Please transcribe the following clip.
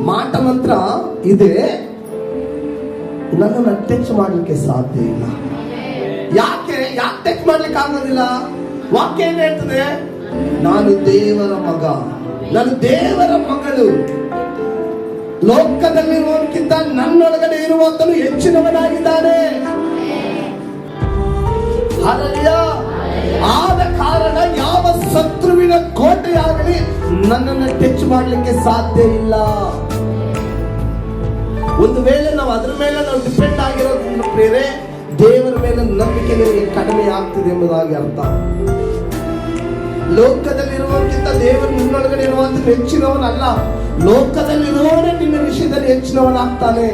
ಮಾಟ ಮಂತ್ರ ಇದೆ, ನನ್ನನ್ನು ಟಚ್ ಮಾಡ್ಲಿಕ್ಕೆ ಸಾಧ್ಯ ಇಲ್ಲ. ಯಾಕೆ ಟಚ್ ಮಾಡ್ಲಿಕ್ಕೆ ಆಗೋದಿಲ್ಲ? ವಾಕ್ಯ ಏನ್ ಹೇಳ್ತದೆ? ನಾನು ದೇವರ ಮಗ, ನಾನು ದೇವರ ಮಗಳು. ಲೋಕದಲ್ಲಿರುವವನಿಗಿಂತ ನನ್ನೊಳಗಡೆ ಇರುವಂತನು ಹೆಚ್ಚಿನವನಾಗಿದ್ದಾನೆ. ಆದ ಕಾರಣ ಯಾವ ಶತ್ರುವಿನ ಕೋಟೆಯಾಗಲಿ ನನ್ನನ್ನು ಟಚ್ ಮಾಡ್ಲಿಕ್ಕೆ ಸಾಧ್ಯ ಇಲ್ಲ. ಒಂದು ವೇಳೆ ನಾವು ಅದರ ಮೇಲೆ ನಾವು ಡಿಪೆಂಡ್ ಆಗಿರೋದ್ರಿಂದ ಪ್ರೇರೆ, ದೇವರ ಮೇಲೆ ನಂಬಿಕೆ ನಿಮಗೆ ಕಡಿಮೆ ಆಗ್ತಿದೆ ಎಂಬುದಾಗಿ ಅರ್ಥ. ಲೋಕದಲ್ಲಿರುವವನಿಗಿಂತ ದೇವರು ನಿನ್ನೊಳಗಡೆ ಇರುವಂತ ಹೆಚ್ಚಿನವನಲ್ಲ, ಲೋಕದಲ್ಲಿರುವವನೇ ನಿನ್ನ ವಿಷಯದಲ್ಲಿ ಹೆಚ್ಚಿನವನಾಗ್ತಾನೆ.